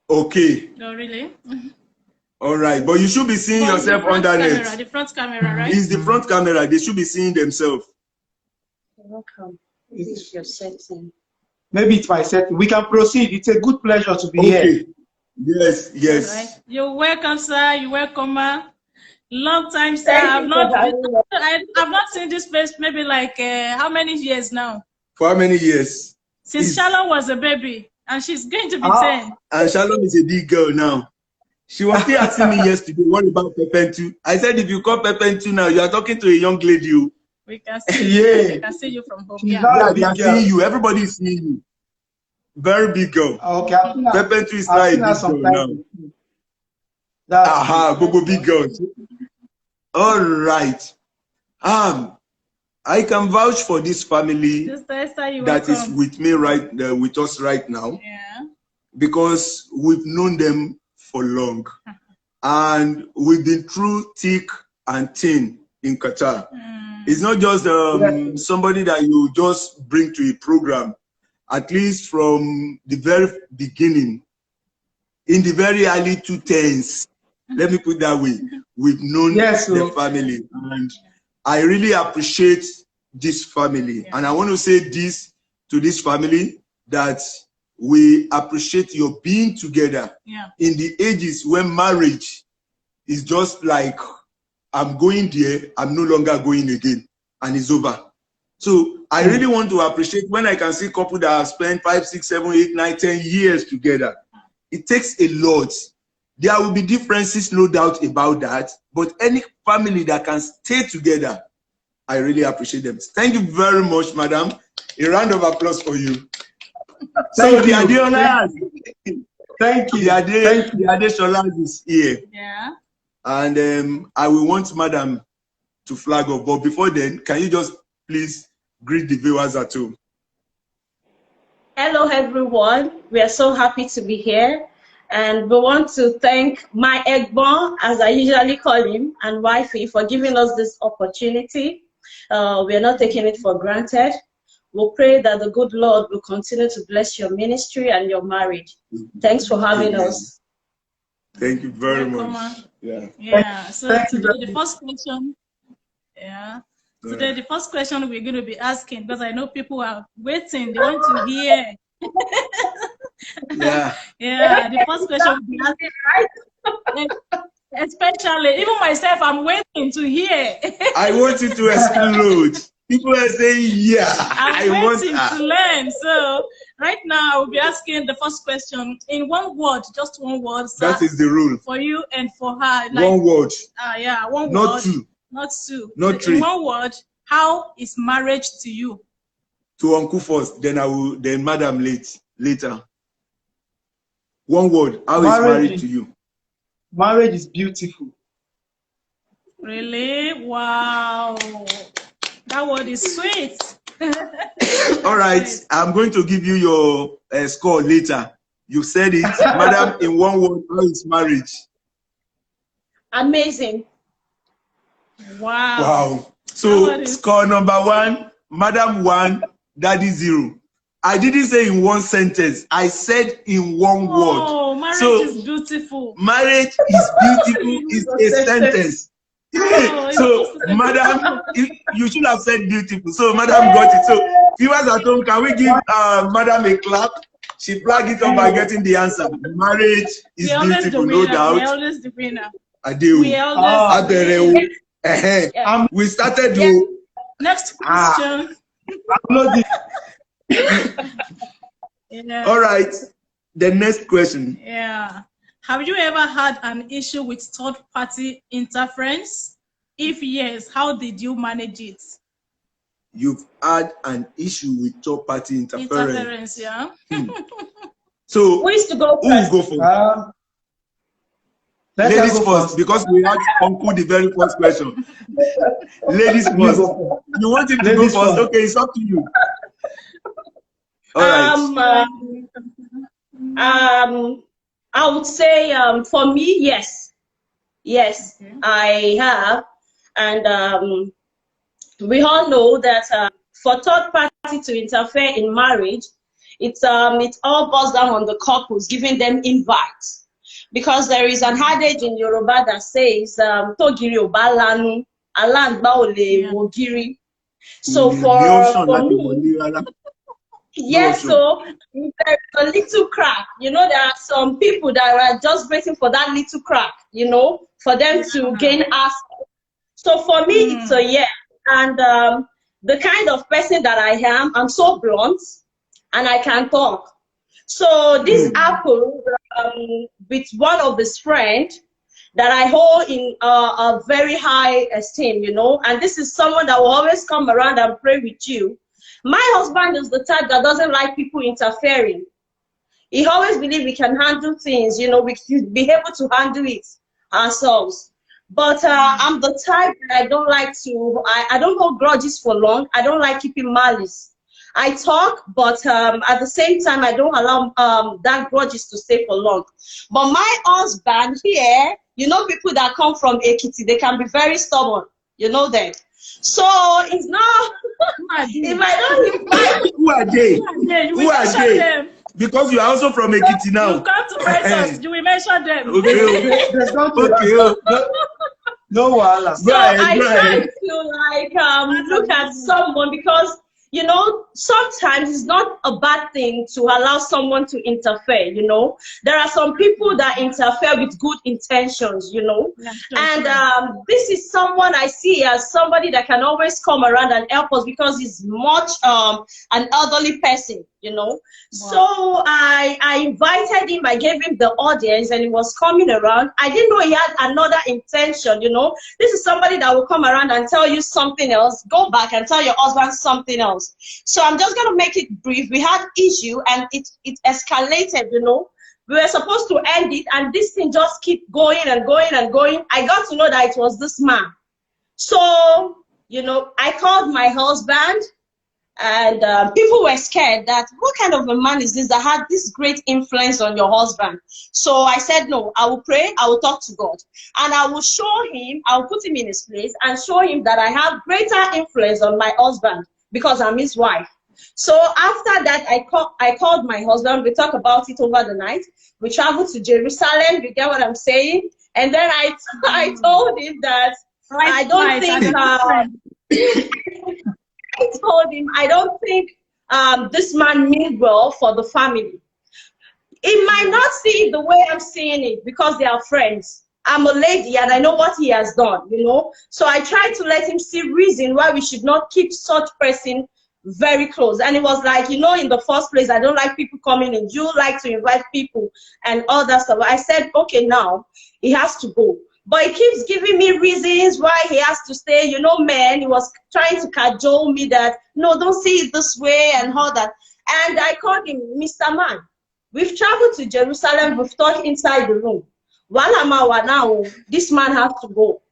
Okay. No, really? All right, but you should be seeing yourself underneath. The front camera, right? It's the front camera. They should be seeing themselves. Welcome. It's your setting. Maybe it's my setting. We can proceed. It's a good pleasure to be here. Yes, yes. All right. You're welcome, sir. You're welcome, ma. Long time, sir. I've not seen this face maybe like how many years now? For how many years? Since Shalom was a baby, and she's going to be 10. And Shalom is a big girl now. She was still asking me yesterday, what about Pepentu? I said, if you call Pepentu now, you are talking to a young lady. We can see you. We can see you from home. Yeah, they are seeing you. Everybody is seeing you. Very big girl. Okay. Pepentu is not a big girl now. Aha, Bobo big girl. All right. I can vouch for this family that is with me with us right now. Yeah. Because we've known them for long, and we've been through thick and thin in Qatar. It's not just somebody that you just bring to a program. At least from the very beginning, in the very early 2010s, let me put it that way, we've known the family, and I really appreciate this family. And I want to say this to this family, that we appreciate your being together in the ages when marriage is just like, I'm going there, I'm no longer going again, and it's over. So I really want to appreciate when I can see couples that have spent 5, 6, 7, 8, 9, 10 years together. It takes a lot. There will be differences, no doubt about that, but any family that can stay together, I really appreciate them. Thank you very much, madam. A round of applause for you. So the Adesolas, thank you. The Adesolas is here. Yeah. And I will want madam to flag up. But before then, can you just please greet the viewers at home? Hello, everyone. We are so happy to be here. And we want to thank my Egbon, as I usually call him, and wifey for giving us this opportunity. We are not taking it for granted. We'll pray that the good Lord will continue to bless your ministry and your marriage. Thanks for having us. Thank you very much. Yeah. So today the first question, today the first question we're going to be asking, because I know people are waiting, they want to hear. The first question we'll be asking, especially even myself, I'm waiting to hear. I want you to explode. People are saying, I'm waiting to learn. So right now I will be asking the first question in one word, just one word. Sir, that is the rule. For you and for her. Like, one word. One not word. Two. Not two. Not three. In one word, how is marriage to you? To Uncle first, then then Madam later. One word, how is marriage to you? Marriage is beautiful. Really? Wow. That word is sweet. All right, I'm going to give you your score later. You said it, madam, in one word, how is marriage? Amazing. Wow. So score number 1, madam 1, daddy 0. I didn't say in one sentence. I said in one word. Oh, marriage is beautiful. Marriage is beautiful is a sentence. So, madam, you should have said beautiful. So, madam got it. So, viewers at home, can we give madam a clap? She flagged it up by getting the answer. Marriage is beautiful, no doubt. We always the winner. We started to. Next question. All right. The next question. Yeah. Have you ever had an issue with third-party interference? If yes, how did you manage it? You've had an issue with third-party interference. Yeah. So, who is to go first? Who will go first? Ladies first, because we had Uncle the very first question. Ladies first. You want him to go first? Okay, it's up to you. All right. I would say for me, yes. Yes, okay. I have. And we all know that for third party to interfere in marriage, it all boils down on the couples giving them invites, because there is an adage in Yoruba that says "Togiri obalanu, alangba ole wogiri." So for me, yes, so there's a little crack. You know, there are some people that are just waiting for that little crack, you know, for them to gain access. So for me, it's a yes. And the kind of person that I am, I'm so blunt and I can talk. So this apple, with one of his friends that I hold in a very high esteem, you know, and this is someone that will always come around and pray with you. My husband is the type that doesn't like people interfering. He always believes we can handle things, you know, we should be able to handle it ourselves. But I'm the type that I don't like to, I don't hold grudges for long. I don't like keeping malice. I talk, but at the same time, I don't allow that grudges to stay for long. But my husband here, you know, people that come from Ekiti, they can be very stubborn. You know that. So it's not, if I don't invite, who are they? Who are they? Them. Because you are also from Ekiti now. You come to us, you will mention them. Okay. No wahala. So I try to like look at someone, because you know, sometimes it's not a bad thing to allow someone to interfere, you know. There are some people that interfere with good intentions, you know. And this is someone I see as somebody that can always come around and help us, because he's much an elderly person, you know. Wow. So I invited him, I gave him the audience, and he was coming around. I didn't know he had another intention, you know. This is somebody that will come around and tell you something else, go back and tell your husband something else. So I'm just going to make it brief. We had issue and it escalated, you know. We were supposed to end it, and this thing just keep going and going and going. I got to know that it was this man. So, you know, I called my husband, and people were scared that what kind of a man is this that had this great influence on your husband? So I said, no, I will pray, I will talk to God, and I will show him, I will put him in his place and show him that I have greater influence on my husband because I'm his wife. So after that, I called my husband. We talked about it over the night. We traveled to Jerusalem. You get what I'm saying? And then I told him that I don't think I told him I don't think this man means well for the family. He might not see it the way I'm seeing it because they are friends. I'm a lady and I know what he has done, you know. So I tried to let him see reason why we should not keep such person very close. And it was like, you know, in the first place, I don't like people coming in. You like to invite people and all that stuff. I said, okay, now he has to go. But he keeps giving me reasons why he has to stay. You know, man, he was trying to cajole me that, no, don't see it this way and all that. And I called him, Mr. Man, we've traveled to Jerusalem, we've talked inside the room. Now, this man has to go.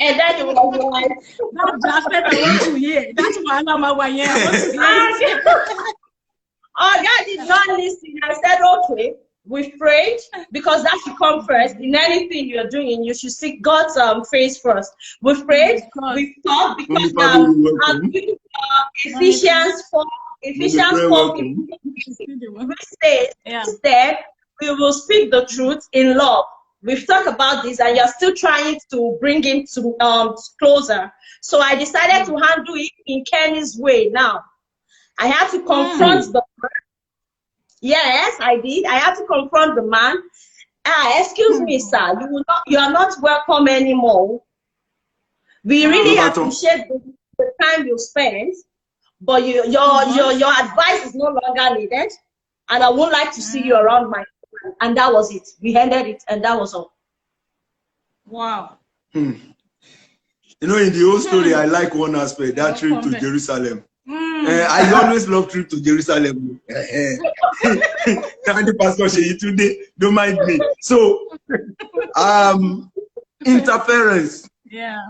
And then he was like, that's what I want to hear. That's why I want to hear. Oh, God did not listen. I said, okay, we've prayed, because that should come first. In anything you're doing, you should seek God's face first. We've prayed, we've talked, because Ephesians 4, we say, instead, we will speak the truth in love. We've talked about this, and you're still trying to bring him to closer. So I decided to handle it in Kenny's way now. I had to confront the man. Yes, I did. I had to confront the man. Excuse me, sir. You are not welcome anymore. We really appreciate the time you spent, but your advice is no longer needed, and I would like to see you around my. And that was it. We ended it, and that was all. Wow. You know, in the whole story, I like one aspect, that trip to Jerusalem. I always love trip to Jerusalem. And the pastor say today, don't mind me. So, interference. Yeah.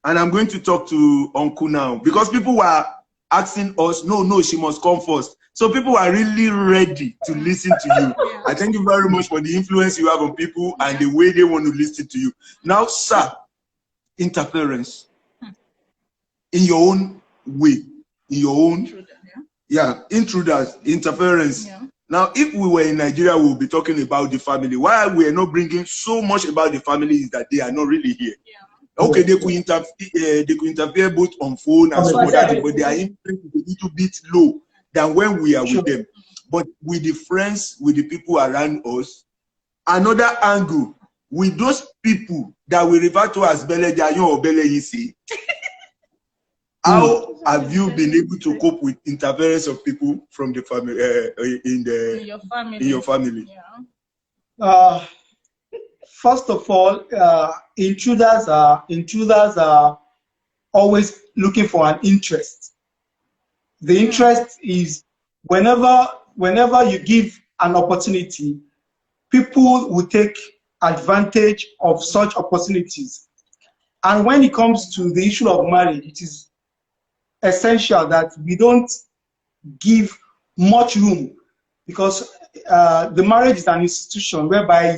And I'm going to talk to Uncle now, because people were asking us, no, she must come first. So people are really ready to listen to you. I thank you very much for the influence you have on people and the way they want to listen to you. Now, sir, interference in your own way, in your own Yeah, intruders, interference. Yeah. Now, if we were in Nigeria, we would be talking about the family. Why we are not bringing so much about the family is that they are not really here. Yeah. Okay, they could interfere both on phone and some other things, but they are influence a little bit low than when we are with them. But with the friends, with the people around us, another angle, with those people that we refer to as Bele Jayon or Bele Yisi, how have you been able to cope with interference of people from the family in your family? Yeah. First of all, intruders are always looking for an interest. The interest is whenever you give an opportunity, people will take advantage of such opportunities. And when it comes to the issue of marriage, it is essential that we don't give much room, because the marriage is an institution whereby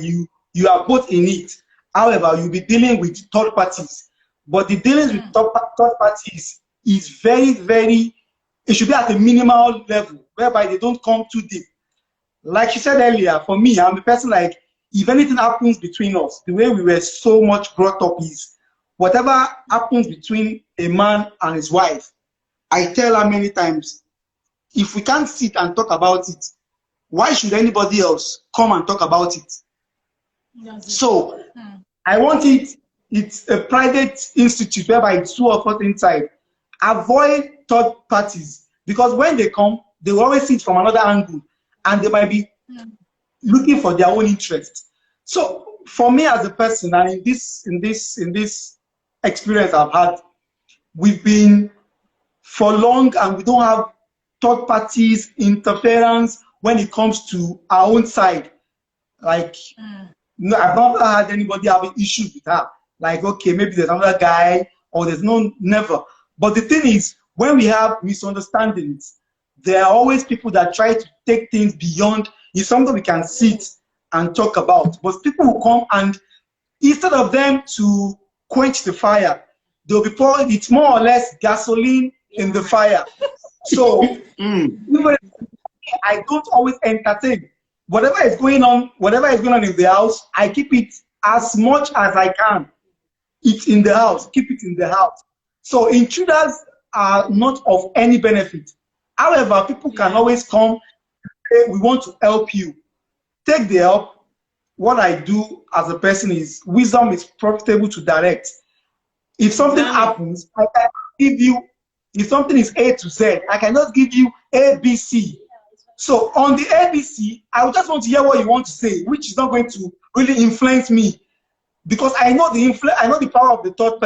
you are both in it. However, you'll be dealing with third parties, but the dealings with third parties is very, very, it should be at a minimal level whereby they don't come too deep. Like you said earlier, for me, I'm a person like, if anything happens between us, the way we were so much brought up is whatever happens between a man and his wife, I tell her many times, if we can't sit and talk about it, why should anybody else come and talk about it? So I want it's a private institute whereby it's 2 of us inside. Avoid third parties, because when they come, they will always see it from another angle, and they might be looking for their own interest. So for me as a person, and in this experience I've had, we've been for long, and we don't have third parties interference when it comes to our own side. Like, no, I've never had anybody having issues with her. Like, okay, maybe there's another guy, or there's never. But the thing is, when we have misunderstandings, there are always people that try to take things beyond. It's something we can sit and talk about. But people will come, and instead of them to quench the fire, they'll be pouring, it's more or less gasoline in the fire. So even I don't always entertain. Whatever is going on in the house, I keep it as much as I can. It's in the house, keep it in the house. So intruders are not of any benefit. However, people can always come and say, we want to help you. Take the help. What I do as a person is, wisdom is profitable to direct. If something happens, I can give you, if something is A to Z, I cannot give you A, B, C. So on the ABC, I would just want to hear what you want to say, which is not going to really influence me, because I know the power of the third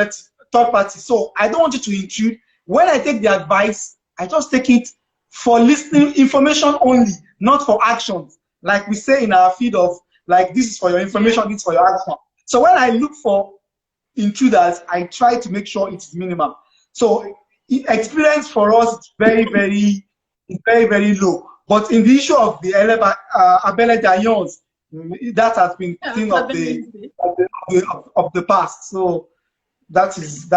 party. So I don't want you to intrude. When I take the advice, I just take it for listening information only, not for actions. Like we say in our feed of, like, this is for your information, this is for your action. So when I look for intruders, I try to make sure it's minimum. So experience for us is very, very, very, very low. But in the issue of the Abele Dayons, that has been thing of the past. So that is.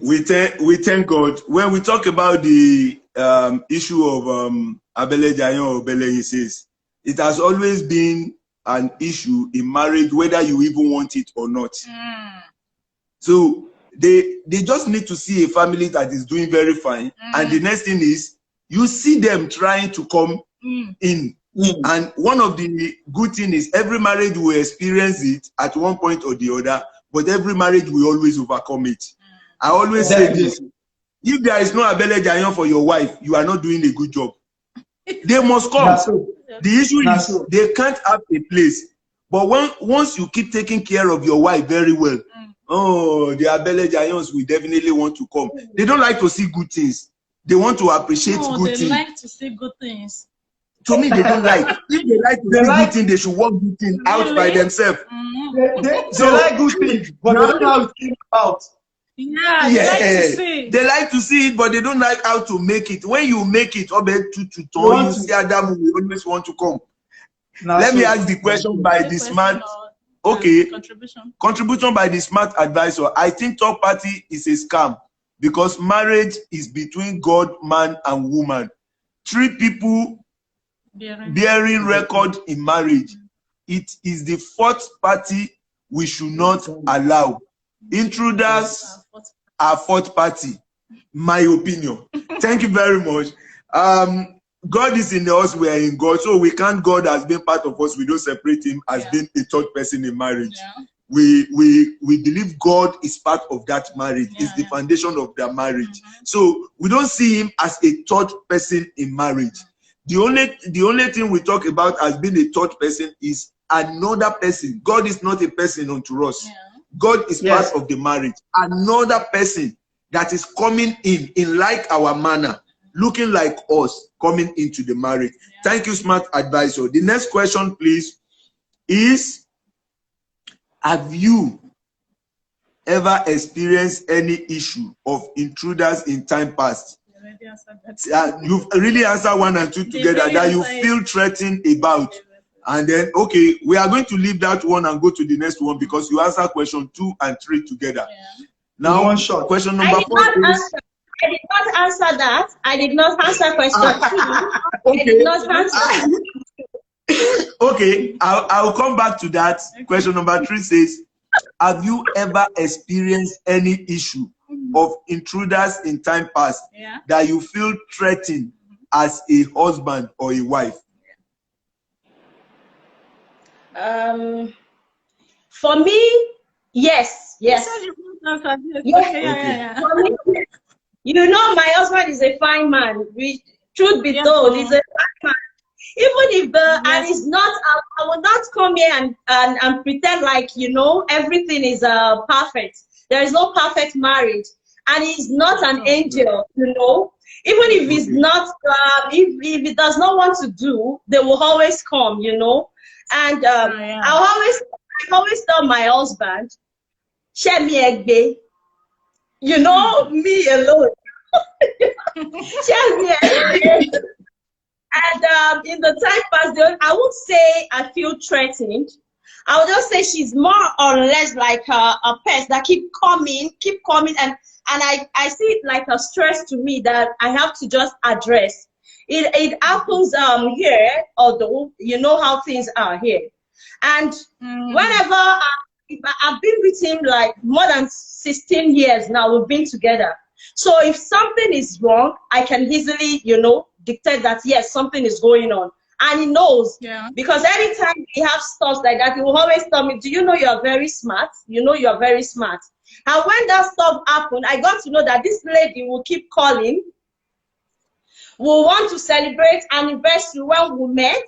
We thank God. When we talk about the issue of Abele Dayon or Bele Yisis, it has always been an issue in marriage, whether you even want it or not. So they just need to see a family that is doing very fine, and the next thing is, you see them trying to come in. And one of the good things is, every marriage will experience it at one point or the other, but every marriage will always overcome it. I always say this: if there is no Abele Jayon for your wife, you are not doing a good job. They must come. The issue is they can't have a place. But once you keep taking care of your wife very well, oh, the Abele Jayons will definitely want to come. They don't like to see good things. They want to appreciate good things. They like to see good things. To me, they don't like. If they like to see good things, they should work good things out by themselves. They like good things, but they don't know how to think about. Yeah, they like to see. They like to see it, but they don't like how to make it. When you make it, you see Adam will always want to come. Let me ask the question by the smart. Okay. Contribution by the smart advisor. I think third party is a scam, because marriage is between God, man, and woman. 3 people bearing record in marriage. It is the 4th party we should not allow. Intruders are 4th party, my opinion. Thank you very much. God is in us, we are in God, so we can't. God has been part of us. We don't separate him as being a 3rd person in marriage. We believe God is part of that marriage. It's the foundation of their marriage. So we don't see him as a 3rd person in marriage. The only thing we talk about as being a 3rd person is another person. God is not a person unto us. God is part of the marriage. Another person that is coming in like our manner, looking like us, coming into the marriage. Thank you, smart advisor. The next question, please, is: have you ever experienced any issue of intruders in time past? You've really answered 1 and 2 together, that you feel threatened about. And then, okay, we are going to leave that one and go to the next one, because you answer question 2 and 3 together. Now, one shot. Question number 4 is... I did not answer that. I did not answer question 2. Okay. I did not answer. Okay, I'll come back to that. Question number 3 says, have you ever experienced any issue of intruders in time past that you feel threatened as a husband or a wife? For me, yes. For me, you know, my husband is a fine man. Truth be told, he's a fine man. Even if and it's not, I will not come here and pretend like, you know, everything is perfect. There is no perfect marriage, and he's not an angel, you know. Even if he's not, if he does not want to do, they will always come, you know. And I always tell my husband, share me egbe. You know, me alone. Share me egbe. And in the time past, I would say I feel threatened. I would just say she's more or less like a pest that keep coming, and I see it like a stress to me that I have to just address. It happens here, although you know how things are here. And whenever I've been with him like more than 16 years now, we've been together. So if something is wrong, I can easily, you know, dictate that, yes, something is going on. And he knows, because anytime we have stuff like that, he will always tell me, do you know you're very smart? You know you're very smart. And when that stuff happened, I got to know that this lady will keep calling. We'll want to celebrate anniversary when we met.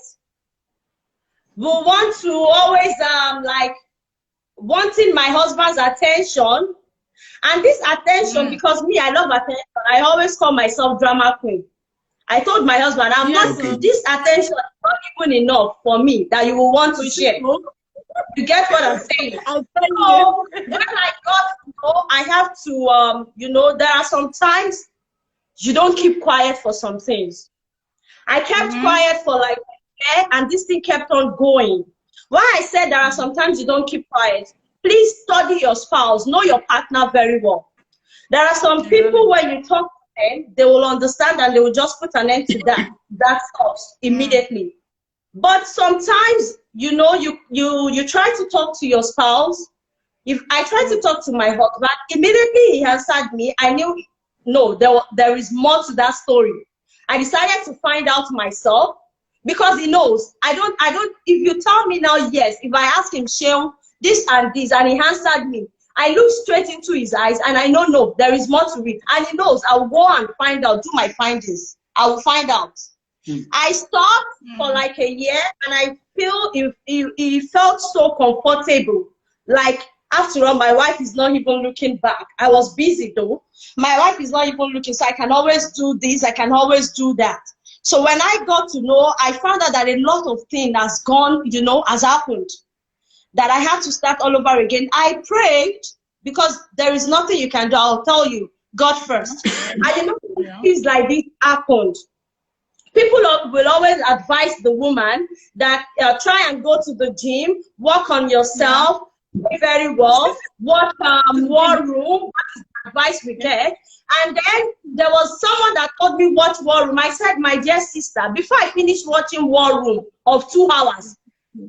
We'll want to always, like, wanting my husband's attention. And this attention, because me, I love attention, I always call myself drama queen. I told my husband, I'm not, this attention is not even enough for me that you will want to share. You get what I'm saying? So when I got to know, I have to, you know, there are some times you don't keep quiet for some things. I kept quiet for like a year, and this thing kept on going. Why I said there are some times you don't keep quiet, please study your spouse, know your partner very well. There are some people when you talk to them, they will understand and they will just put an end to that stuff immediately. But sometimes, you know, you try to talk to your spouse. If I try to talk to my husband, immediately he answered me. I knew, no, there is more to that story. I decided to find out myself, because he knows. I don't, if you tell me now, yes, if I ask him, Sheon, this and this, and he answered me, I look straight into his eyes and I know, no, there is more to it. And he knows I will go and find out, do my findings. I will find out. I stopped for like a year, and I feel he felt so comfortable. Like, after all, my wife is not even looking back. I was busy though. My wife is not even looking, so I can always do this, I can always do that. So when I got to know, I found out that a lot of things has gone, you know, has happened, that I have to start all over again. I prayed, because there is nothing you can do. I'll tell you, God first. I didn't know things like this happened. People will always advise the woman that try and go to the gym, work on yourself very well, watch War Room. advice we get. And then there was someone that told me watch War Room. I said, my dear sister, before I finish watching War Room of 2 hours,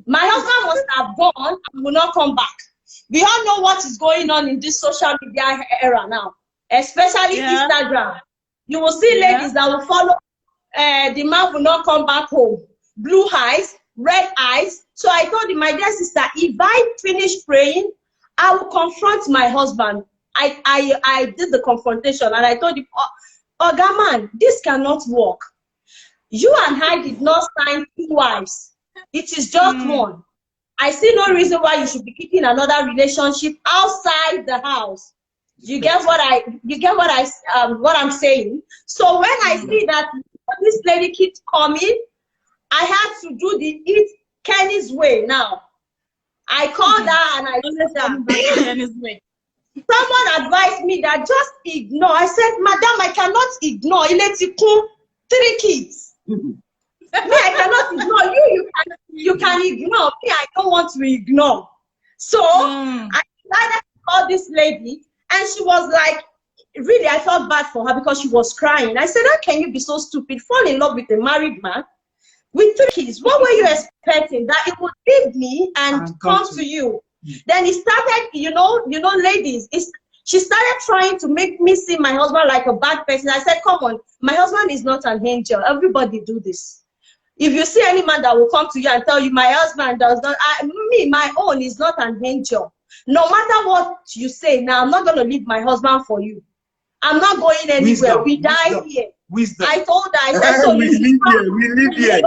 my husband must have gone and will not come back. We all know what is going on in this social media era now, especially Instagram. You will see ladies that will follow, the man will not come back home. Blue eyes, red eyes. So I told him, my dear sister, if I finish praying, I will confront my husband. I did the confrontation and I told him, Oga man, this cannot work. You and I did not sign 2 wives. It is just one. I see no reason why you should be keeping another relationship outside the house. You get what I'm saying? So when I see that this lady keeps coming, I had to do it Kenny's way now. I called her and I said that someone advised me that just ignore. I said, Madam, I cannot ignore. 3 kids. Me, I cannot ignore you. You can ignore me. I don't want to ignore. So I decided to call this lady, and she was like, really, I felt bad for her because she was crying. I said, how can you be so stupid? Fall in love with a married man with 3 kids. What were you expecting? That it would leave me and come to you? Then it started, you know, ladies, she started trying to make me see my husband like a bad person. I said, come on, my husband is not an angel. Everybody do this. If you see any man that will come to you and tell you, my husband does not, my own is not an angel. No matter what you say, now I'm not going to leave my husband for you. I'm not going anywhere. We die here. Wisdom. I told her, I said, so we live here.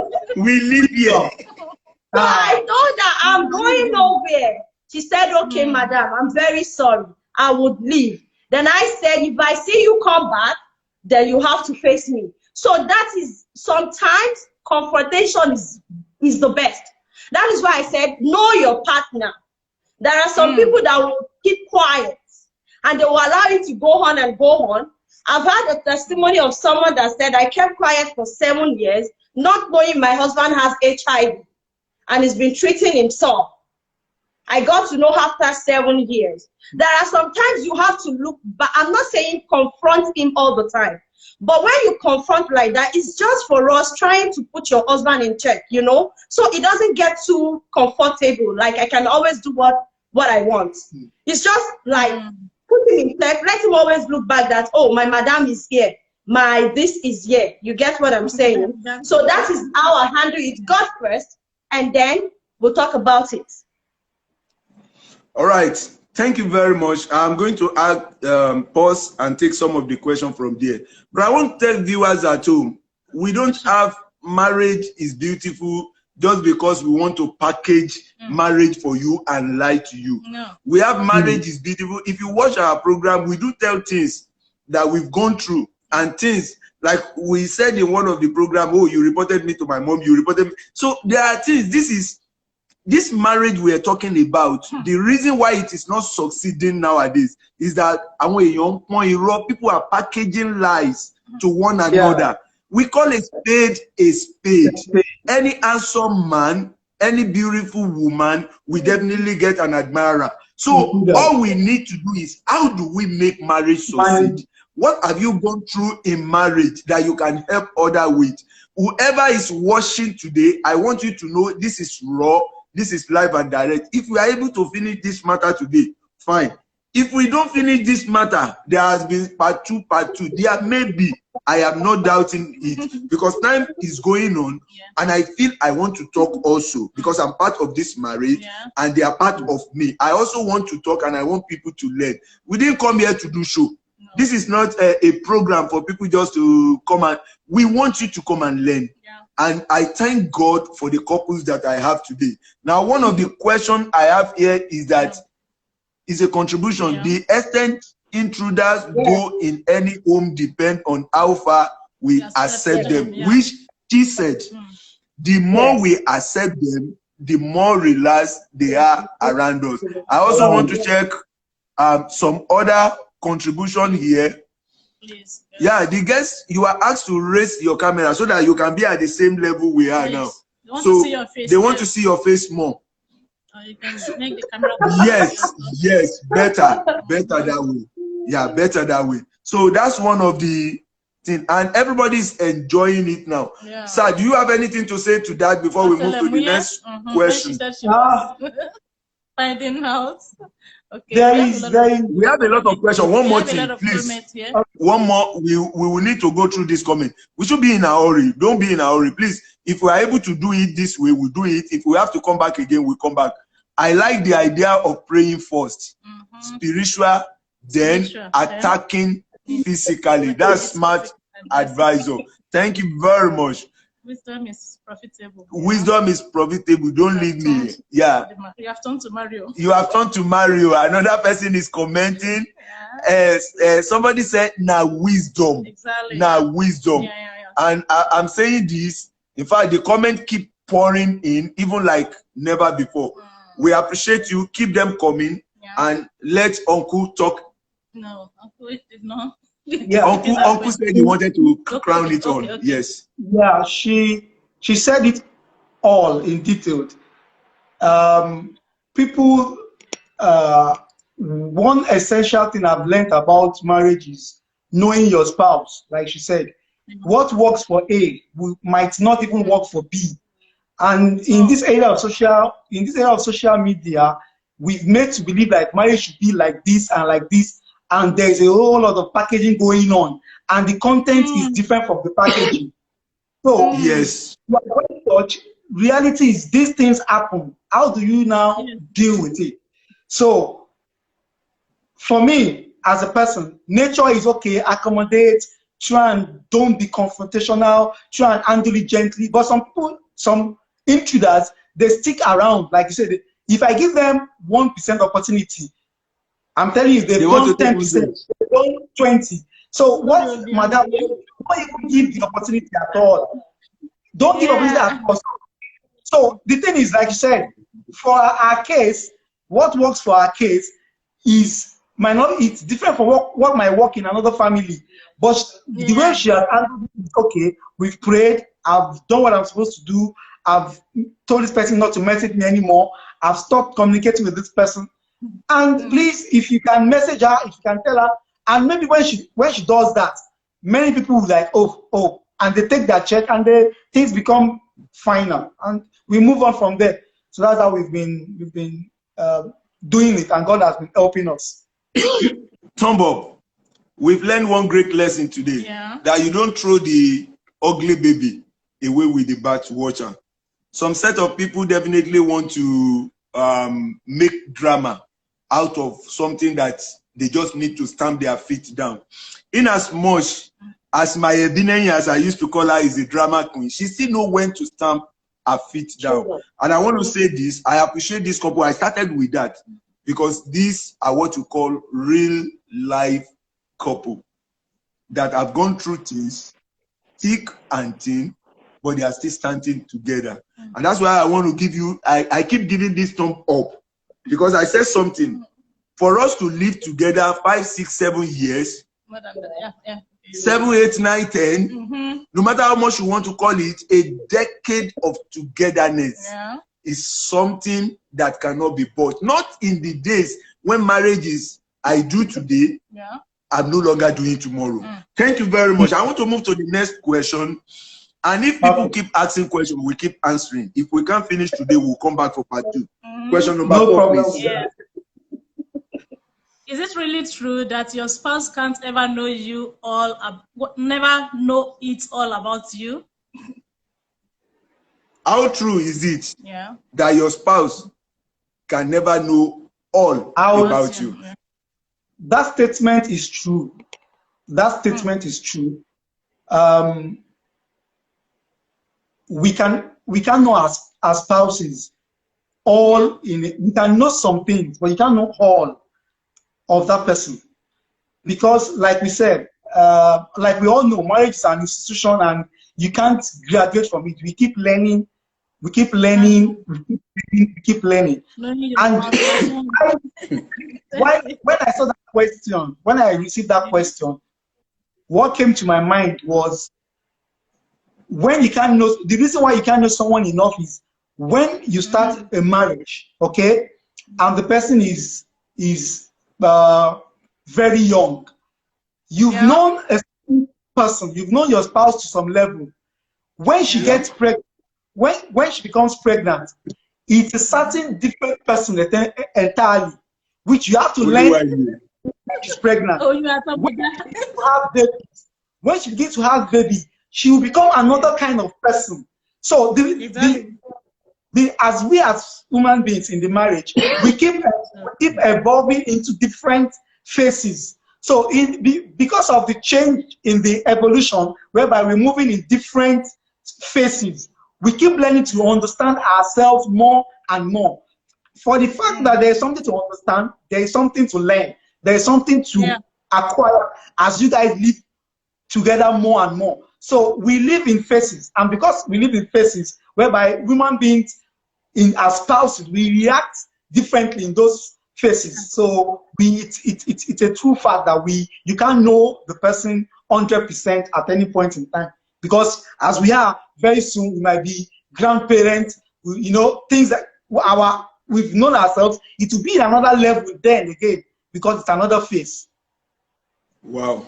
So I told her, I'm going nowhere. She said, okay, madam, I'm very sorry. I would leave. Then I said, if I see you come back, then you have to face me. So that is, sometimes confrontation is the best. That is why I said, know your partner. There are some people that will keep quiet and they will allow it to go on and go on. I've had a testimony of someone that said, I kept quiet for 7 years, not knowing my husband has HIV and he's been treating himself. I got to know after 7 years. There are sometimes you have to look back. I'm not saying confront him all the time. But when you confront like that, it's just for us trying to put your husband in check, you know? So it doesn't get too comfortable. Like I can always do what I want. It's just like put him in check. Let him always look back that, oh, my madam is here. My this is here. You get what I'm saying? So that is how I handle it. God first, and then we'll talk about it. All right. Thank you very much. I'm going to add, pause and take some of the questions from there. But I want to tell viewers at home, we don't have marriage is beautiful just because we want to package marriage for you and lie to you. No. We have marriage is beautiful. If you watch our program, we do tell things that we've gone through and things like we said in one of the program, oh, you reported me to my mom, you reported me. So there are things, this marriage we are talking about, the reason why it is not succeeding nowadays is that people are packaging lies to one another. We call a spade a spade. Any handsome man, any beautiful woman, we definitely get an admirer. So all we need to do is, how do we make marriage succeed? What have you gone through in marriage that you can help others with? Whoever is watching today, I want you to know this is raw. This is live and direct. If we are able to finish this matter today, fine. If we don't finish this matter, there has been part two. There may be. I am not doubting it because time is going on, and I feel I want to talk also because I'm part of this marriage and they are part of me. I also want to talk and I want people to learn. We didn't come here to do show. No. This is not a program for people just to come and. We want you to come and learn. And I thank God for the couples that I have today. Now, one of the questions I have here is that is a contribution. The extent intruders go in any home depend on how far we accept them. Which she said, the more we accept them, the more relaxed they are around us. I also want to check some other contribution here. Please. Yeah, the guests, you are asked to raise your camera so that you can be at the same level we are now. So they want to see your face more. You can make the camera. Yes, better that way. Yeah, better that way. So that's one of the things, and everybody's enjoying it now. Yeah. Sir, do you have anything to say to that before we move to the next question? She said she was finding out. Okay. We have a lot of questions. One more thing, please. One more. We will need to go through this comment. We should be in a hurry. Don't be in a hurry, please. If we are able to do it this way, we'll do it. If we have to come back again, we'll come back. I like the idea of praying first, spiritual, then attacking physically. That's smart advisor. Thank you very much. Wisdom is profitable. Wisdom is profitable. Don't leave me. Yeah. You have turned to Mario. You have turned to Mario. Another person is commenting. Somebody said, "Now wisdom." Exactly. Now wisdom. And I'm saying this. In fact, the comment keep pouring in, even like never before. We appreciate you. Keep them coming, and let Uncle talk. No, Uncle did not. Yeah, Uncle said he wanted to crown it on. Okay. Yes. Yeah, she said it all in detail. People, one essential thing I've learned about marriage is knowing your spouse. Like she said, what works for A might not even work for B. And in this area of social media, we've made to believe that marriage should be like this and like this, and there's a whole lot of packaging going on, and the content is different from the packaging. So yes, reality is these things happen. How do you now deal with it? So for me as a person, nature is okay, accommodate, try and don't be confrontational, try and handle it gently. But some people, some intruders, they stick around. Like you said, if I give them 1% opportunity, I'm telling you, they've done 10%, they've done 20%. So what, madam, don't even give the opportunity at all. Don't give opportunity at all. So the thing is, like you said, for our case, what works for our case is it's different from what might work in another family. But the way she has handled it is okay. We've prayed. I've done what I'm supposed to do. I've told this person not to message me anymore. I've stopped communicating with this person. And please, if you can message her, if you can tell her, and maybe when she does that, many people will like, oh, and they take their check and things become final, and we move on from there. So that's how we've been doing it, and God has been helping us. Tombob, we've learned one great lesson today, that you don't throw the ugly baby away with the bathwater. Some set of people definitely want to make drama out of something that they just need to stamp their feet down. In as much as my Ebinenyi, as I used to call her, is a drama queen, she still knows when to stamp her feet down. And I want to say this, I appreciate this couple. I started with that because these are what you call real life couple that have gone through things, thick and thin, but they are still standing together. And that's why I want to give you, I keep giving this thumb up, because I said something. For us to live together 5, 6, 7 years, 7, 8, 9, 10, no matter how much you want to call it, a decade of togetherness is something that cannot be bought. Not in the days when marriage is, I do today, I'm no longer doing tomorrow. Thank you very much. I want to move to the next question. And if people keep asking questions, we keep answering. If we can't finish today, we'll come back for part 2. Question number 4, please. Is it really true that your spouse can't ever know you all, never know it all about you? How true is it that your spouse can never know all about you? That statement is true. That statement is true. We can know as spouses all in it. We can know some things, but you can't know all of that person, because like we said, like we all know, marriage is an institution and you can't graduate from it. We keep learning, we keep learning, we keep learning. And when I saw that question, when I received that question, what came to my mind was, when you can't know, the reason why you can't know someone enough is when you start a marriage, okay, and the person is very young. You've known a person, you've known your spouse to some level. When she gets pregnant, when she becomes pregnant, it's a certain different person entirely, which you have to learn when she's pregnant. Oh, you are When she begins to have baby, she will become another kind of person. So as we as human beings in the marriage, we keep evolving into different phases. So because of the change in the evolution, whereby we're moving in different phases, we keep learning to understand ourselves more and more. For the fact that there is something to understand, there is something to learn, there is something to acquire as you guys live together more and more. So we live in phases, and because we live in phases whereby human beings as spouses, we react differently in those phases. So it's a true fact that you can't know the person 100% at any point in time, because as we are very soon, we might be grandparents, things that we've known ourselves, it will be in another level then again, because it's another phase. Wow.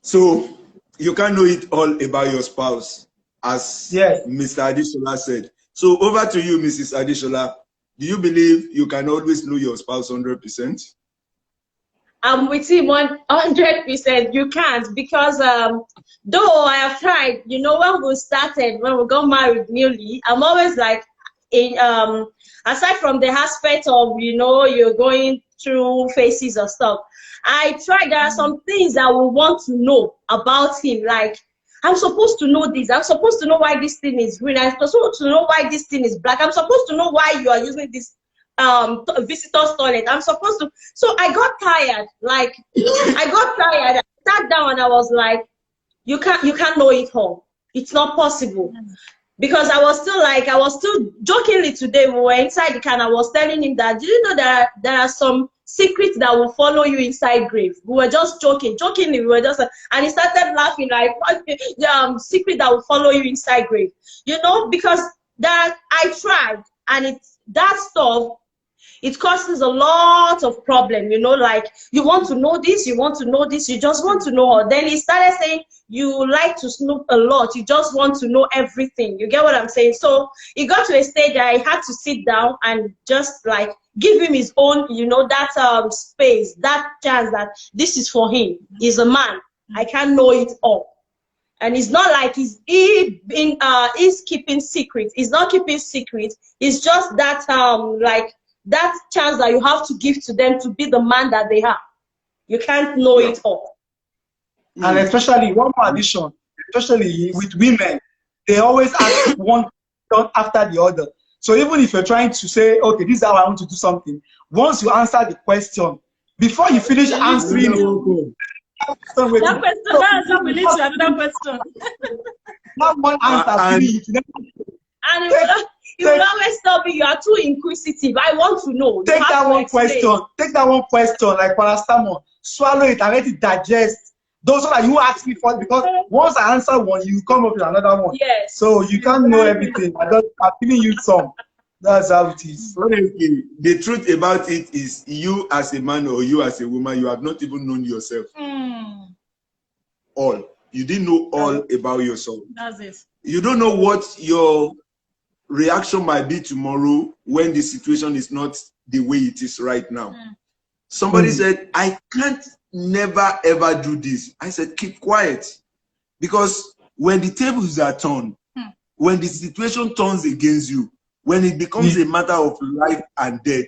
So you can't know it all about your spouse, as Mr. Adesolas said. So over to you, Mrs. Adesolas. Do you believe you can always know your spouse 100%? I'm with him 100%. You can't, because though I have tried, when we got married newly, I'm always like, aside from the aspect of, you're going through phases of stuff, I tried, there are some things that we want to know about him, like, I'm supposed to know this. I'm supposed to know why this thing is green. I'm supposed to know why this thing is black. I'm supposed to know why you are using this visitor's toilet. I'm supposed to. So I got tired. Like, I sat down and I was like, you can't know it all. It's not possible. Because I was still jokingly today, we were inside the car and I was telling him that, do you know that there are some secrets that will follow you inside grave? We were just jokingly, we were just, and he started laughing like, what secret that will follow you inside grave? Because that I tried, and that stuff, it causes a lot of problem, like, you want to know this, you just want to know her. Then he started saying, you like to snoop a lot, you just want to know everything. You get what I'm saying? So it got to a stage that I had to sit down and just like give him his own, that space, that chance that this is for him. He's a man. I can't know it all. And it's not like he's keeping secrets. He's not keeping secrets. It's just that like that chance that you have to give to them to be the man that they are. You can't know it all. And especially one more addition, especially with women, they always ask one question after the other. So even if you're trying to say, okay, this is how I want to do something, once you answer the question, before you finish answering that question we need to another question. Not one answer. And you will always tell me you are too inquisitive. I want to know. Take that one question, like paracetamol. Swallow it and let it digest. Those are you ask me for, because once I answer one, you come up with another one. Yes. So you can't know everything. I'm giving you some. That's how it is. Honestly, the truth about it is, you as a man or you as a woman, you have not even known yourself. All. You didn't know all about yourself. That's it. You don't know what your reaction might be tomorrow when the situation is not the way it is right now. Somebody said, I can't never ever do this. I said, keep quiet. Because when the tables are turned, when the situation turns against you, when it becomes a matter of life and death,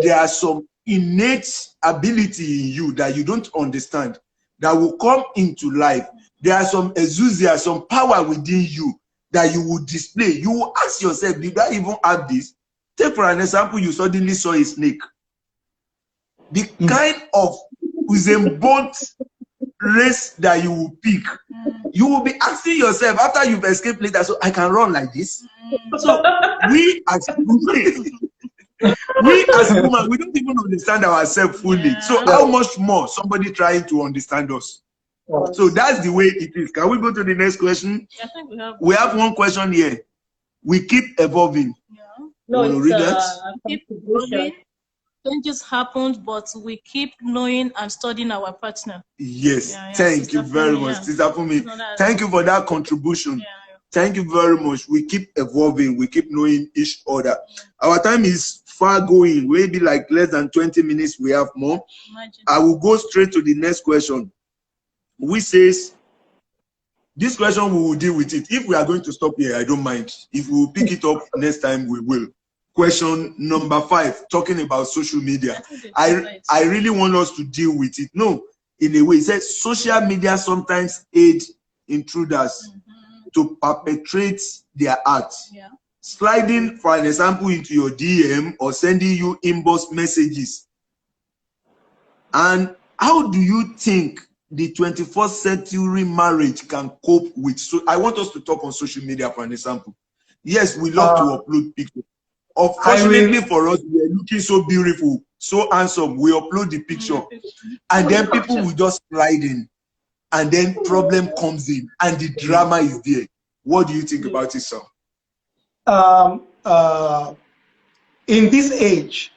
there are some innate ability in you that you don't understand that will come into life. There are some exousia, some power within you that you will display. You will ask yourself, did I even have this? Take for an example, you suddenly saw a snake. The kind of Usain race that you will pick, you will be asking yourself after you've escaped later, so I can run like this. So we as women, we don't even understand ourselves fully. So how much more somebody trying to understand us? So that's the way it is. Can we go to the next question? I think we have one question here. We keep evolving. No, you want to read that? Keep evolving. changes happened, but we keep knowing and studying our partner. Yes, thank you very much. Sister Fumi, thank you for that contribution. Thank you very much. We keep evolving, we keep knowing each other. Our time is far going, maybe like less than 20 minutes, we have more. Imagine. I will go straight to the next question, which says, this question we will deal with it. If we are going to stop here, I don't mind. If we will pick it up next time, we will. Question number 5, talking about social media. I really want us to deal with it. No, in a way, it says social media sometimes aid intruders to perpetrate their art. Sliding, for an example, into your DM or sending you inbox messages. And how do you think the 21st century marriage can cope with? So I want us to talk on social media, for an example. Yes, we love to upload pictures. Unfortunately for us, we are looking so beautiful, so handsome. We upload the picture, and then people will just slide in, and then problem comes in, and the drama is there. What do you think about it, sir? In this age,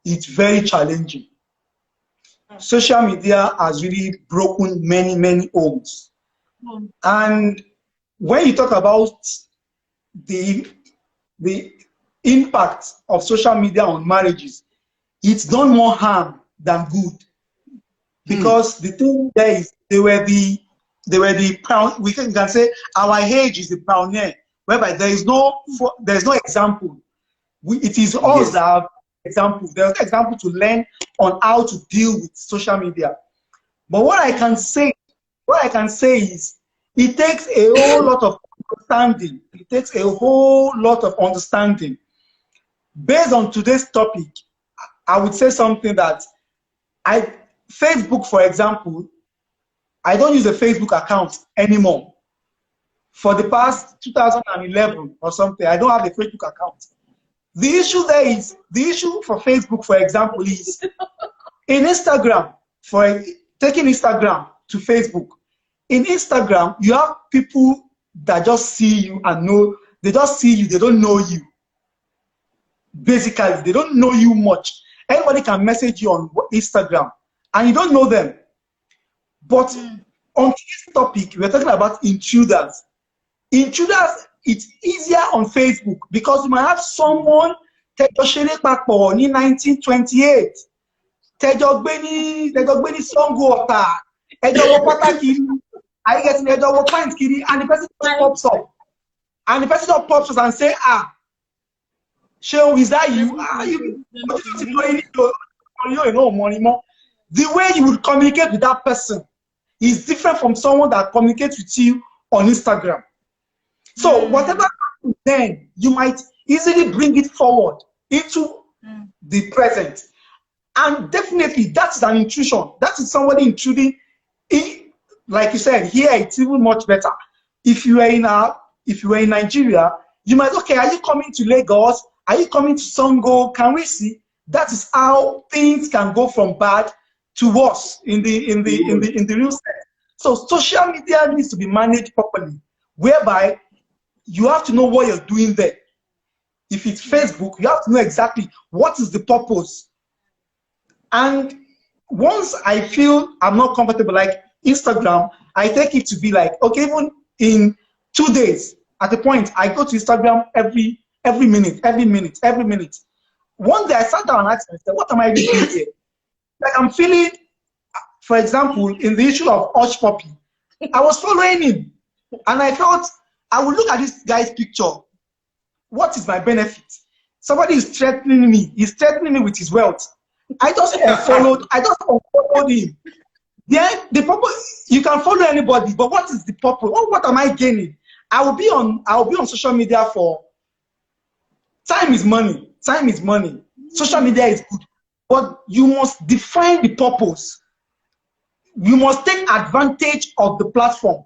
it's very challenging. Social media has really broken many homes. And when you talk about the impact of social media on marriages, it's done more harm than good. Because the thing there is, they were the we can say our age is the pioneer, whereby there's no example. It is us that have examples. There's an example to learn on how to deal with social media. But what I can say is it takes a whole lot of understanding. It takes a whole lot of understanding. Based on today's topic, I would say something that Facebook, for example, I don't use a Facebook account anymore. For the past 2011 or something, I don't have a Facebook account. The issue for Facebook, for example, is in Instagram, taking Instagram to Facebook. In Instagram, you have people that just see you and know, they just see you, they don't know you. Basically, they don't know you much. Anybody can message you on Instagram and you don't know them. But on this topic, we're talking about intruders. Intruders, it's easier on Facebook because you might have someone in 1928. Tejogbeni Songo Ota. And the person pops up. And the person pops up and say, Sheon, is that you? The way you would communicate with that person is different from someone that communicates with you on Instagram. So whatever happens then, you might easily bring it forward into the present. And definitely that's an intrusion. That is somebody intruding. Like you said, here it's even much better. If you were in Nigeria, you might, okay, are you coming to Lagos? Are you coming to Songo? Can we see? That is how things can go from bad to worse in the real sense. So social media needs to be managed properly, whereby you have to know what you're doing there. If it's Facebook, you have to know exactly what is the purpose. And once I feel I'm not comfortable, like Instagram, I take it to be like, okay, even in 2 days, at a point, I go to Instagram every minute. One day I sat down and asked myself, what am I really doing here? Like I'm feeling, for example, in the issue of Hush Puppy, I was following him and I thought, I will look at this guy's picture. What is my benefit? Somebody is threatening me. He's threatening me with his wealth. I just unfollowed him. Then the purpose, you can follow anybody, but what is the purpose? What am I gaining? I will be on social media for time is money. Time is money. Social media is good, but you must define the purpose. You must take advantage of the platform.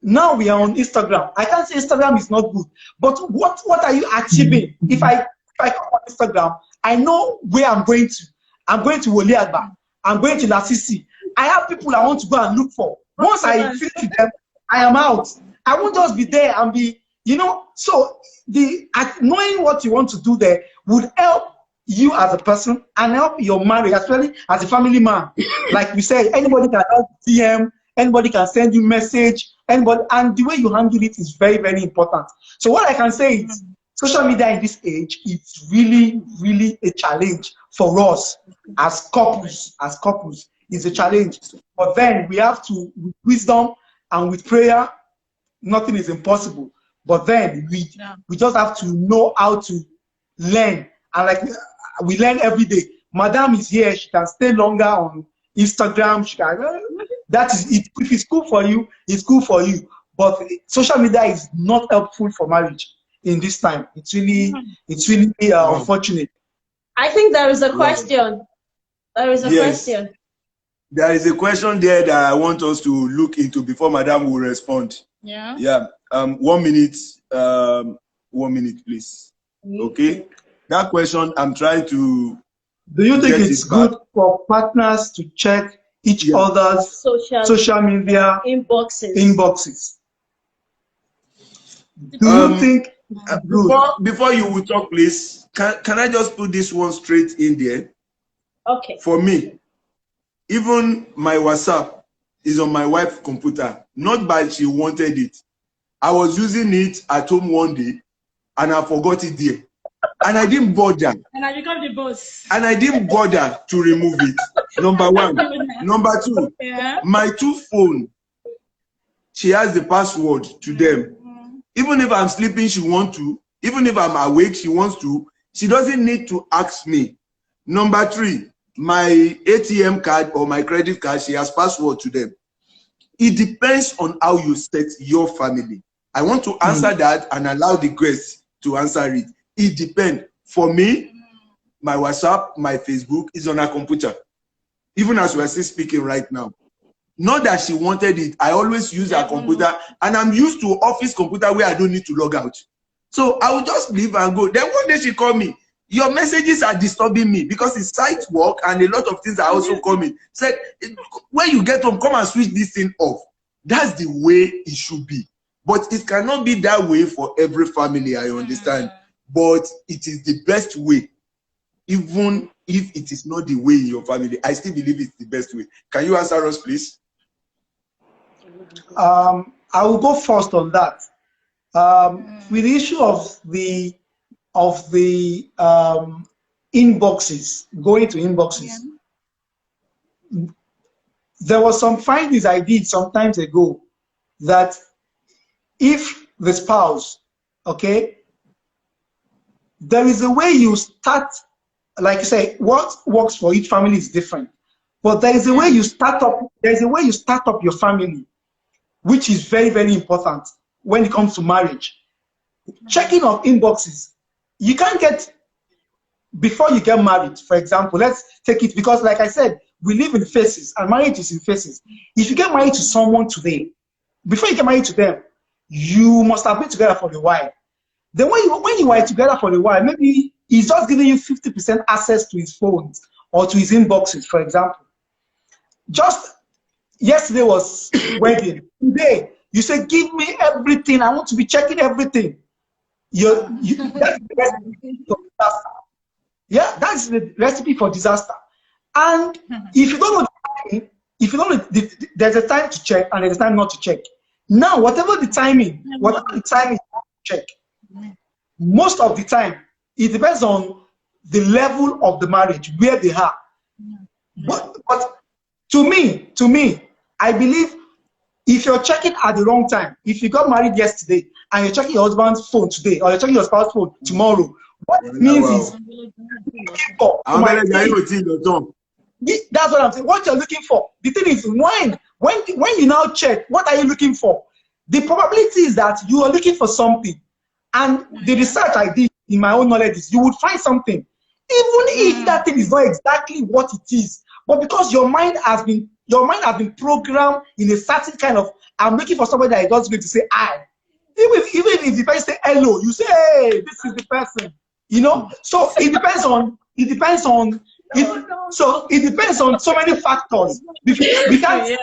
Now we are on Instagram. I can't say Instagram is not good, but what are you achieving? If I come on Instagram, I know where I'm going to. I'm going to Woliagba. I'm going to Lasisi. I have people I want to go and look for. Once I finish with them, I am out. I won't just be there and be, so knowing what you want to do there would help you as a person and help your marriage, especially as a family man. Like we said, anybody can DM, anybody can send you message, anybody, and the way you handle it is very, very important. So what I can say is, social media in this age, it's really, really a challenge for us as couples. As couples, it's a challenge. But then we have to, with wisdom and with prayer, nothing is impossible. But then we just have to know how to learn. And like we learn every day. Madam is here, she can stay longer on Instagram. She can, that is it. If it's cool for you, it's cool for you. But social media is not helpful for marriage in this time. It's really unfortunate. I think there is a question. There is a question. There is a question there that I want us to look into before Madam will respond. Yeah. 1 minute. 1 minute, please. Okay. That question I'm trying to. Do you think it's good for partners to check each other's social media inboxes? Do you think? Before you will talk, please, can I just put this one straight in there? Okay. For me, even my WhatsApp is on my wife's computer, not by she wanted it. I was using it at home one day and I forgot it there. And I didn't bother. And I become the boss. And I didn't bother to remove it. Number one. Number two, my two phones, she has the password to them. Even if I'm sleeping, she wants to. Even if I'm awake, she wants to. She doesn't need to ask me. Number three, my ATM card or my credit card, she has password to them. It depends on how you set your family. I want to answer that and allow the guests to answer it. It depends. For me, my WhatsApp, my Facebook is on her computer. Even as we're still speaking right now. Not that she wanted it. I always use her computer, and I'm used to office computer where I don't need to log out. So I will just leave and go. Then one day she called me. Your messages are disturbing me because it's site work and a lot of things are also coming. Said, when you get home, come and switch this thing off. That's the way it should be. But it cannot be that way for every family, I understand. But it is the best way. Even if it is not the way in your family, I still believe it's the best way. Can you answer us, please? I will go first on that. With the issue of the inboxes, going to inboxes, there was some findings I did some times ago that if the spouse, okay, there is a way you start, like you say, what works for each family is different. But there is a way you start up, your family, which is very, very important when it comes to marriage. Checking of inboxes, you can't get, before you get married, for example, let's take it, because like I said, we live in phases and marriage is in phases. If you get married to someone today, before you get married to them, you must have been together for a while. Then when you were together for a while, maybe he's just giving you 50% access to his phones or to his inboxes, for example. Just yesterday was wedding. Today, you say, give me everything. I want to be checking everything. That's the recipe for disaster. Yeah, that's the recipe for disaster. And if you don't know the timing, there's a time to check and there's a time not to check. Now, whatever the timing is to check. Most of the time, it depends on the level of the marriage, where they are. But to me, I believe if you're checking at the wrong time, if you got married yesterday and you're checking your husband's phone today or you're checking your spouse's phone tomorrow, what it means is that's what I'm saying. What you're looking for. The thing is, when you now check, what are you looking for? The probability is that you are looking for something. And the research I did in my own knowledge is you would find something. Even if that thing is not exactly what it is. But because your mind has been programmed in a certain kind of, I'm looking for somebody that is just going to say I. Even if the person say hello, you say, hey, this is the person. You know? So it depends on so many factors. We can't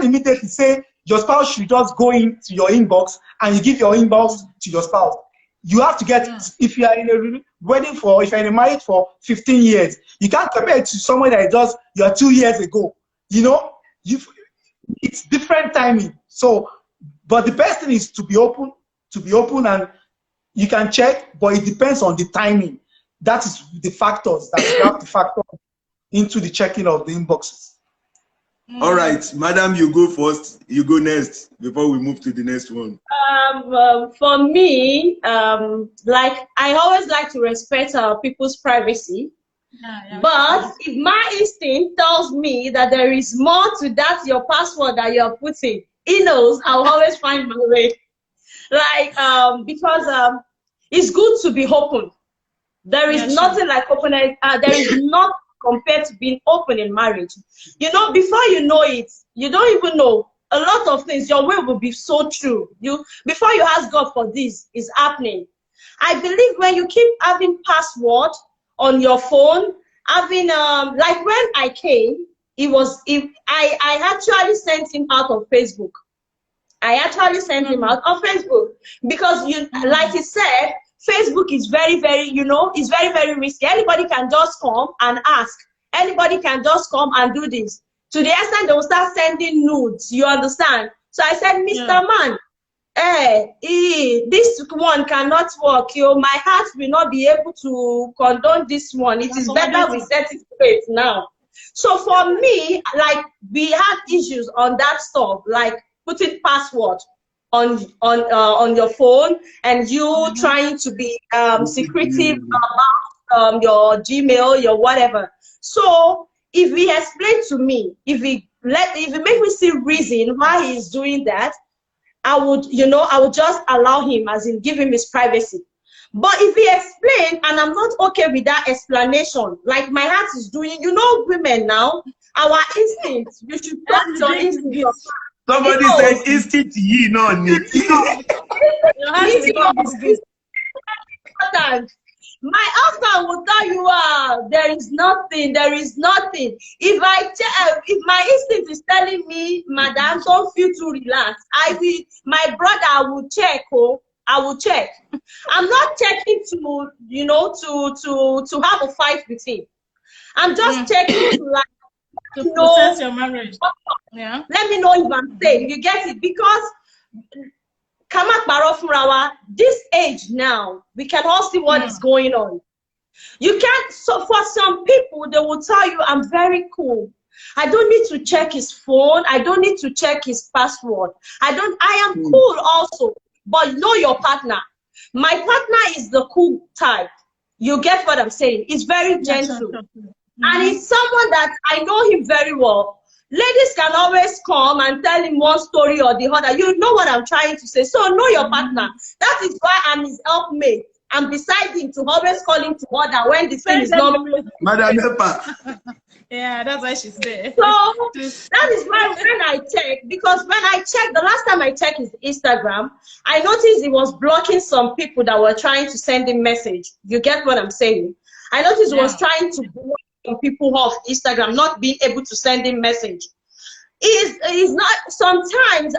immediately say your spouse should just go into your inbox and you give your inbox to your spouse. You have to get, if you are in a wedding for, if you're in a marriage for 15 years, you can't compare it to someone that just, you're 2 years ago. You know, it's different timing. So, but the best thing is to be open, and you can check, but it depends on the timing. That is the factors that you have to factor into the checking of the inboxes. All right, madam, you go first. You go next before we move to the next one. For me, like I always like to respect people's privacy. But if my instinct tells me that there is more to that your password that you're putting, he knows I'll always find my way. Like because it's good to be open. There is nothing like open. There is not compared to being open in marriage. You know, before you know it, you don't even know a lot of things. Your way will be so true. Before you ask God for this, is happening. I believe when you keep having password on your phone, having like when I came, I actually sent him out of Facebook. I actually sent him out of Facebook because like he said, Facebook is very, very, it's very, very risky. Anybody can just come and ask. Anybody can just come and do this. To the extent they will start sending nudes, you understand? So I said, Mr. Man, this one cannot work. My heart will not be able to condone this one. It is better we set it straight now. So for me, like we had issues on that stuff, like putting password on your phone, and you trying to be secretive about your Gmail, your whatever. So if he explained to me, if he make me see reason why he's doing that, I would just allow him, as in give him his privacy. But if he explained and I'm not okay with that explanation, like my heart is doing, women now, our instincts, you should trust your instincts. Somebody said instinct ye no need. My husband will tell you, there is nothing. If my instinct is telling me, madam, don't feel too relaxed, my brother will check. I will check. I'm not checking to have a fight with him. I'm just checking to protect your marriage. Yeah. Let me know if I'm safe. You get it? Because this age now, we can all see what is going on. You can't. So for some people, they will tell you, I'm very cool. I don't need to check his phone. I don't need to check his password. I am cool also. But know your partner. My partner is the cool type. You get what I'm saying? It's very gentle. And it's someone that I know him very well. Ladies can always come and tell him one story or the other. You know what I'm trying to say. So know your partner. That is why I'm his helpmate. I'm beside him to always call him to order when the thing is not. Madam Nepa. Yeah, that's why she's there. So that is why when I check, because when I checked, the last time I checked his Instagram, I noticed he was blocking some people that were trying to send him message. You get what I'm saying? I noticed he was trying to block people off Instagram, not being able to send him message. He's not, sometimes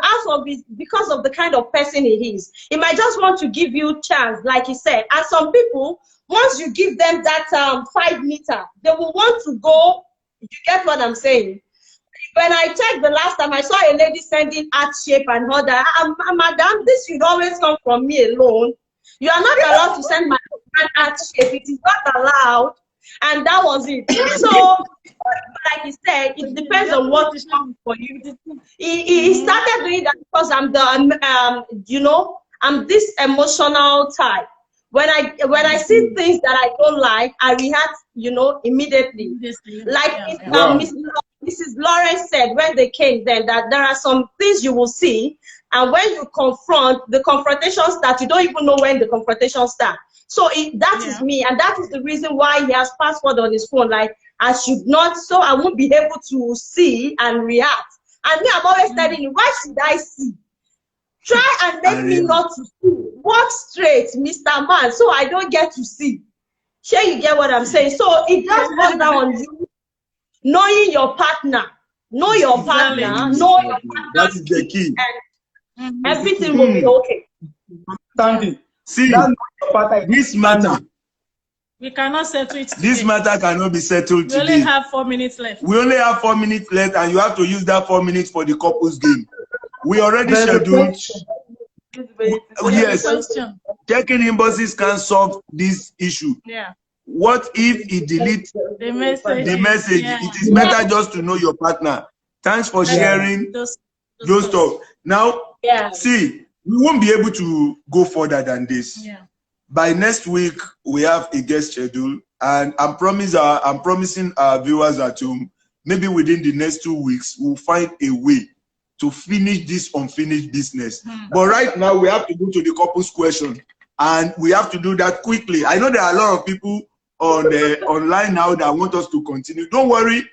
because of the kind of person he is, he might just want to give you chance, like he said. And some people, once you give them that 5 meter, they will want to go. You get what I'm saying? When I checked the last time, I saw a lady sending heart shape and all that. Madam, this should always come from me alone. You are not allowed to send my heart shape. It is not allowed. And that was it. So, like he said, it depends on what is coming for you. He started doing that because I'm this emotional type. When I see things that I don't like, I react, immediately. Like Mrs. Lawrence said when they came then, that there are some things you will see, and when you confront, the confrontation starts. You don't even know when the confrontation starts. So that is me, and that is the reason why he has password on his phone. Like, I should not, so I won't be able to see and react. And me, I'm always telling you, why should I see? Try and make me not to see. Walk straight, Mr. Man, so I don't get to see. Sure, you get what I'm saying? So it just boils down on you knowing your partner. Know your partner. Know your partner. That is the key. And everything will be okay. Understanding. See, this matter. We cannot settle it today. This matter cannot be settled today. We only have 4 minutes left. We only have 4 minutes left, and you have to use that 4 minutes for the couples game. We already scheduled. Yes, checking inboxes can solve this issue. Yeah. What if he deletes the message? Yeah. It is better just to know your partner. Thanks for sharing those stuff. Now, see, we won't be able to go further than this. Yeah. By next week, we have a guest schedule, and I'm promising our viewers at home, maybe within the next 2 weeks, we'll find a way to finish this unfinished business. But right now, we have to go to the couples question, and we have to do that quickly. I know there are a lot of people on the online now that want us to continue. Don't worry,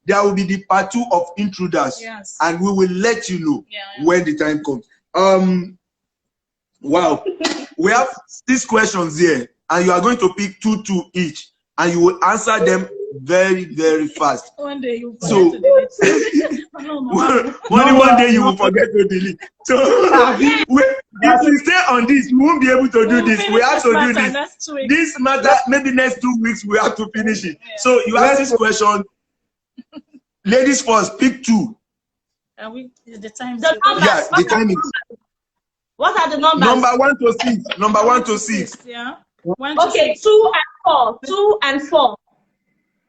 there will be the part 2 of Intruders, and we will let you know when the time comes. Wow, we have 6 questions here, and you are going to pick 2 each, and you will answer them very, very fast. One day you forget to delete. One day you will forget to delete. So if we stay on this, we won't be able to do this. We have to do this. This matter, maybe next 2 weeks we have to finish it. Yeah. So you ask this question. Ladies first, pick 2. The time. Yeah, the time is. What are the numbers? Number 1 to 6. Number 1 to 6. Yeah. Okay, 2 and 4. 2 and 4.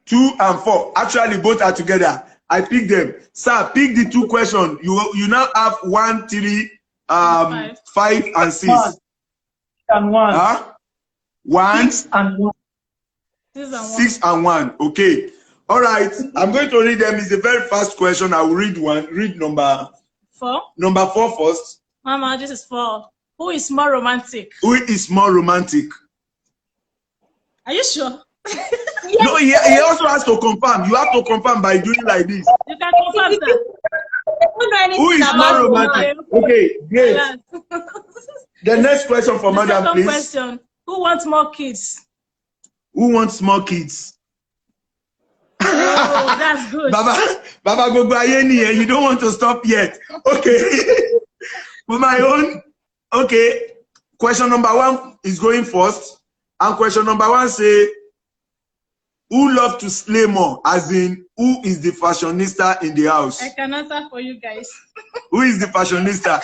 2 and 4. Actually, both are together. I pick them. Sir, pick the 2 questions. You now have 1, 3, 5 and 6. 1 and 1. Huh? 1 6 and 1. 6 and 1. Okay. All right. I'm going to read them. It's a very fast question. I will read one. Read number 4. Number 4 first. Mama, this is 4. Who is more romantic? Who is more romantic? Are you sure? Yes. No, he also has to confirm. You have to confirm by doing like this. You can confirm that. Who is more romantic? Okay, great. The next question for Madam, please. Question. Who wants more kids? Who wants more kids? Oh, that's good. Baba Gogbayeni, you don't want to stop yet. Okay. For my own, okay. Question number 1 is going first. And question number 1 say, who love to slay more? As in, who is the fashionista in the house? I can answer for you guys. Who is the fashionista?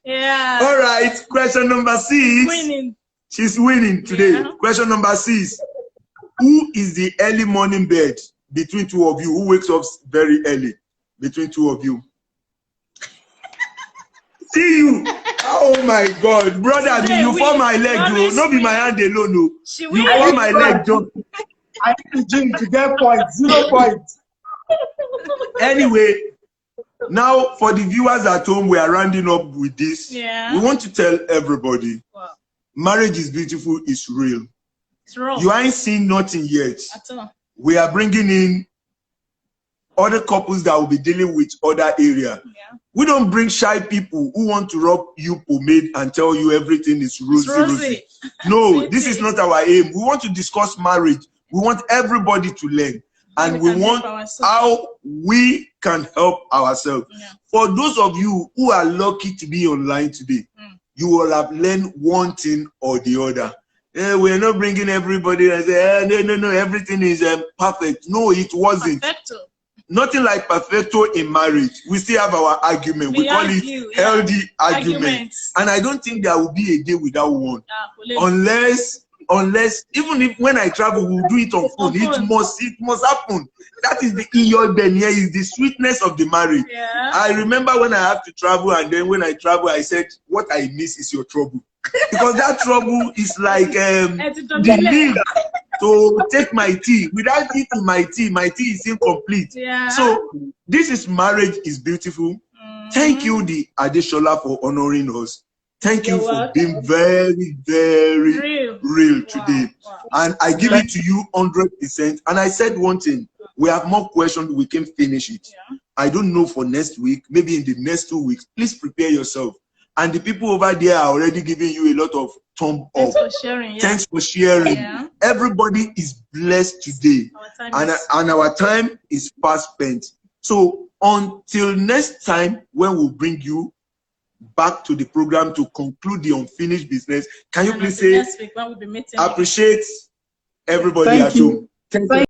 Yeah. All right. Question number 6. Winning. She's winning today. Yeah. Question number 6. Who is the early morning bird between 2 of you? Who wakes up very early between 2 of you? See you. Oh my God, brother, today, you fall my leg, bro. Not be my hand alone, no. You fall my leg, John. I need to gym to get points, 0 points. Anyway, now for the viewers at home, we are rounding up with this. Yeah. We want to tell everybody, marriage is beautiful, it's real. It's real. You ain't seen nothing yet. At all. We are bringing in other couples that will be dealing with other area. Yeah. We don't bring shy people who want to rub you pomade and tell you everything is rosy. No, this is not our aim. We want to discuss marriage. We want everybody to learn. And we want how we can help ourselves. Yeah. For those of you who are lucky to be online today, you will have learned one thing or the other. We're not bringing everybody and say, no, everything is perfect. No, it wasn't. Perfecto. Nothing like perfecto in marriage. We still have our argument. We call it healthy argument. And I don't think there will be a day without one. Unless even if when I travel, we'll do it on phone. It must happen. That is the is the sweetness of the marriage. Yeah. I remember when I have to travel, and then when I travel, I said, what I miss is your trouble. Because that trouble is like the milk to take my tea. Without eating my tea is incomplete. Yeah. So this is marriage is beautiful. Thank you, the Adesolas, for honoring us. Thank you for being very, very real today. Wow. And I give it to you 100%. And I said one thing, we have more questions, we can finish it. Yeah. I don't know for next week, maybe in the next 2 weeks. Please prepare yourself. And the people over there are already giving you a lot of thumb up. Thanks for sharing. Yeah. Thanks for sharing. Yeah. Everybody is blessed today. And our time is fast spent. So until next time, when we'll bring you back to the program to conclude the unfinished business. Can you please say, next week when we'll be meeting appreciate everybody at home? Thank